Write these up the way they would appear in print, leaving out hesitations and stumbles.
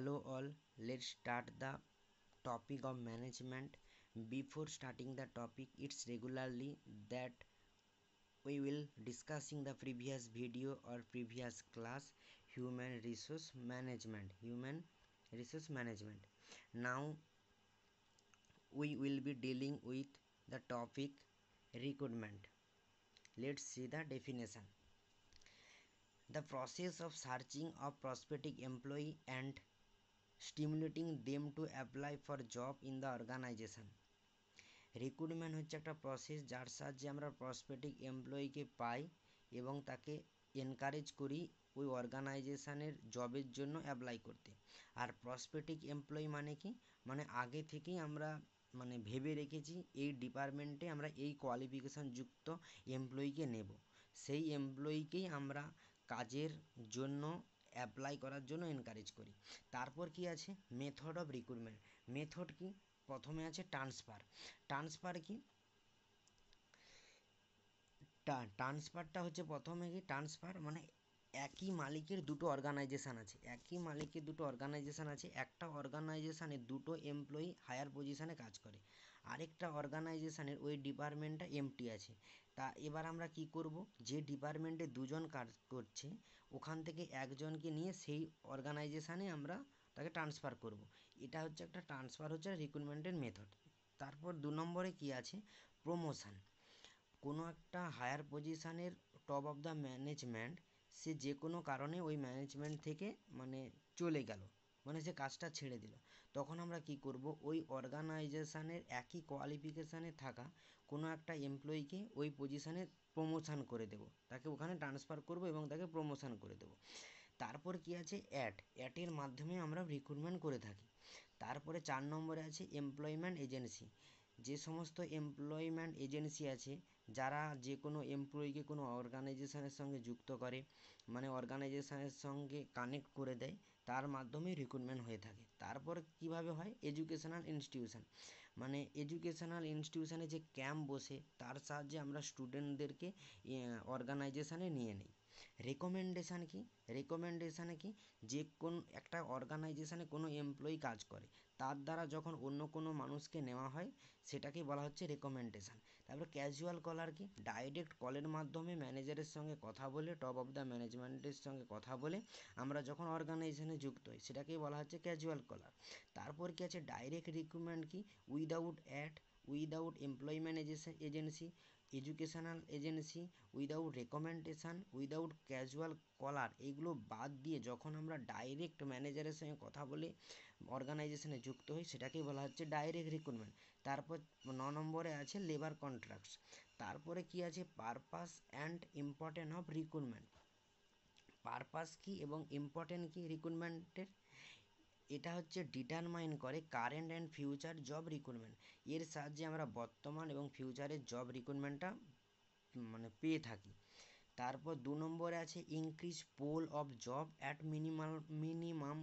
Hello all, let's start the topic of management. Before starting the topic, it's regularly that we will discussing the previous video or previous class human resource management. Now we will be dealing with the topic recruitment. Let's see the definition. The process of searching a prospective employee and stimulating them to apply for job in the organization. Recruitment হচ্ছে একটা process যার সাহায্যে আমরা prospective এমপ্লয়িকে পাই এবং তাকে encourage করি ওই অর্গানাইজেশনের জবের জন্য অ্যাপ্লাই করতে। আর প্রসপেক্টিভ এমপ্লয়ি মানে কি, মানে আগে থেকেই আমরা ভেবে রেখেছি এই ডিপার্টমেন্টে আমরা এই কোয়ালিফিকেশান যুক্ত এমপ্লয়িকে নেব, সেই এমপ্লয়িকেই আমরা কাজের জন্য অ্যাপ্লাই করার জন্য এনকারেজ করি। তারপর কি আছে মেথড অফ রিক্রুটমেন্ট। মেথড কি, প্রথমে আছে ট্রান্সফার কি, ট্রান্সফারটা হচ্ছে প্রথমে কি ট্রান্সফার মানে একই মালিকের দুটো অর্গানাইজেশান আছে, একটা অর্গানাইজেশানে দুটো এমপ্লয়ি হায়ার পজিশানে কাজ করে, আরেকটা অর্গানাইজেশানের ওই ডিপার্টমেন্টটা এমটি আছে। তা এবার আমরা কি করব, যে ডিপার্টমেন্টে দুজন কাজ করছে ওখান থেকে একজনকে নিয়ে সেই অর্গানাইজেশানে আমরা তাকে ট্রান্সফার করব। এটা হচ্ছে একটা ট্রান্সফার, হচ্ছে রিক্রুটমেন্টের মেথড। তারপর 2 নম্বরে কি আছে প্রমোশন। কোনো একটা হায়ার পজিশানের টপ অফ দ্য ম্যানেজমেন্ট সে যে কোনো কারণে ওই ম্যানেজমেন্ট থেকে চলে গেল, সে কাজটা ছেড়ে দিল, তখন আমরা কি করব, ওই অর্গানাইজেশানের একই কোয়ালিফিকেশানে থাকা কোনো একটা এমপ্লয়িকে ওই পজিশানে প্রমোশন করে দেব, তাকে ওখানে ট্রান্সফার করব এবং তাকে প্রমোশন করে দেব। তারপর কি আছে অ্যাডের মাধ্যমে আমরা রিক্রুটমেন্ট করে থাকি। তারপরে 4 নম্বরে আছে এমপ্লয়মেন্ট এজেন্সি। যে সমস্ত এমপ্লয়মেন্ট এজেন্সি আছে যারা যে কোনো এমপ্লয়িকে কোনো অর্গানাইজেশনের সঙ্গে যুক্ত করে, অর্গানাইজেশনের সঙ্গে কানেক্ট করে দেয়, তার মাধ্যমে রিক্রুটমেন্ট হয়ে থাকে। তারপর কিভাবে হয় এডুকেশনাল ইনস্টিটিউশনে যে ক্যাম্প বসে তার সাহায্যে আমরা স্টুডেন্টদেরকে অর্গানাইজেশনে নিয়ে নিই। রেকমেন্ডেশানে কি, যে কোন একটা অর্গানাইজেশানে কোনো এমপ্লয়ি কাজ করে তার দ্বারা যখন অন্য কোনো মানুষকে নেওয়া হয় সেটাকেই বলা হচ্ছে রেকমেন্ডেশান। তারপরে ক্যাজুয়াল কলার কি, ডাইরেক্ট কলের মাধ্যমে ম্যানেজারের সঙ্গে কথা বলে, টপ অফ দ্য ম্যানেজমেন্টের সঙ্গে কথা বলে আমরা যখন অর্গানাইজেশনে যুক্ত হই সেটাকেই বলা হচ্ছে ক্যাজুয়াল কলার। তারপর কি আছে ডাইরেক্ট রিক্রুটমেন্ট কি, without employment agency, educational agency, without recommendation, without casual collar, এইগুলো বাদ দিয়ে যখন আমরা ডাইরেক্ট ম্যানেজারের সঙ্গে কথা বলে অর্গানাইজেশনে যুক্ত হই সেটাকেই বলা হচ্ছে ডাইরেক্ট রিক্রুটমেন্ট। তারপর 9 নম্বরে আছে লেবার কন্ট্রাক্টস। তারপরে কি আছে purpose and important of recruitment. Purpose কি এবং ইম্পর্টেন্ট কি রিক্রুটমেন্টের, এটা হচ্ছে ডিটারমাইন করে current and future job recruitment. এর সাহায্যে আমরা বর্তমান এবং ফিউচারের জব রিক্রুটমেন্টটা পেয়ে থাকি। তারপর 2 নম্বরে আছে increase pool of job at minimum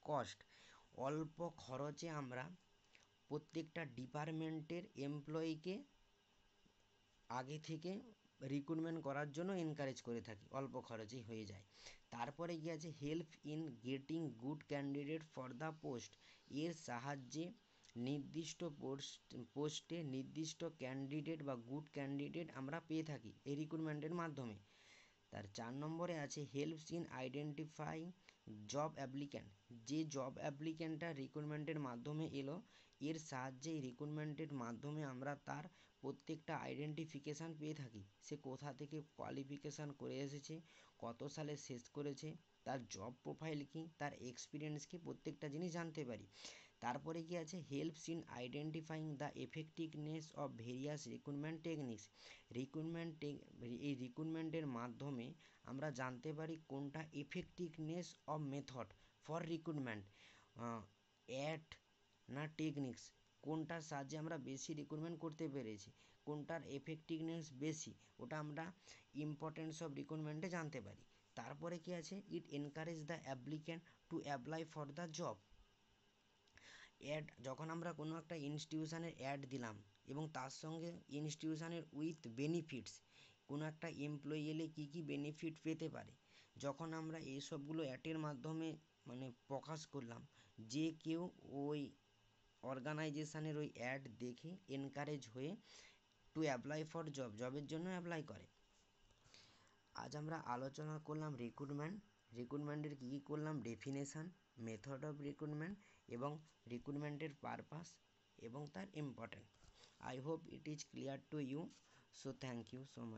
cost. অল্প খরচে আমরা প্রত্যেকটা ডিপার্টমেন্টের এমপ্লয়িকে আগে থেকে রিক্রুটমেন্ট করার জন্য এনকারেজ করে থাকি, অল্প খরচেই হয়ে যায়। তারপরে কি আছে help in getting good candidate for the post. এর সাহায্যে নির্দিষ্ট পোস্টে নির্দিষ্ট ক্যান্ডিডেট বা গুড ক্যান্ডিডেট আমরা পেয়ে থাকি এই রিক্রুটমেন্টের মাধ্যমে। তার 4 নম্বরে আছে helps in identifying job applicant. যে জব অ্যাপ্লিক্যান্টটা রিক্রুটমেন্টের মাধ্যমে এলো এর সাহায্যে রিক্রুটমেন্টের মাধ্যমে আমরা তার প্রত্যেকটা আইডেন্টিফিকেশান পেয়ে থাকি, সে কোথা থেকে কোয়ালিফিকেশান করে এসেছে, কত সালে শেষ করেছে, তার জব প্রোফাইল কী, তার এক্সপিরিয়েন্স কী, প্রত্যেকটা জিনিস জানতে পারি। তারপরে কি আছে helps in identifying the effectiveness of various recruitment techniques. এই রিক্রুটমেন্টের মাধ্যমে আমরা জানতে পারি কোনটা effectiveness of method for recruitment, ad না টেকনিক্স, কোনটার সাহায্যে আমরা বেশি রিক্রুটমেন্ট করতে পেরেছি, কোনটার এফেক্টিভনেস বেশি, ওটা আমরা ইম্পর্টেন্স অফ রিক্রুটমেন্টে জানতে পারি। তারপরে কি আছে it encourage the applicant to apply for the job. Ad, যখন আমরা কোনো একটা ইনস্টিটিউশনের অ্যাড দিলাম এবং তার সঙ্গে ইনস্টিটিউশনের উইথ বেনিফিটস, কোনো একটা এমপ্লয়ি এলে কী কী বেনিফিট পেতে পারে, যখন আমরা এইসবগুলো অ্যাডের মাধ্যমে মানে প্রকাশ করলাম যে কেউ ওই অর্গানাইজেশানের ওই অ্যাড দেখে এনকারেজ হয়ে টু অ্যাপ্লাই ফর জবের জন্য অ্যাপ্লাই করে। আজ আমরা আলোচনা করলাম রিক্রুটমেন্টের কী কী করলাম, ডেফিনেশান, মেথড অফ রিক্রুটমেন্ট এবং রিক্রুটমেন্টের পারপাস এবং তার important. I hope it is clear to you, so thank you so much.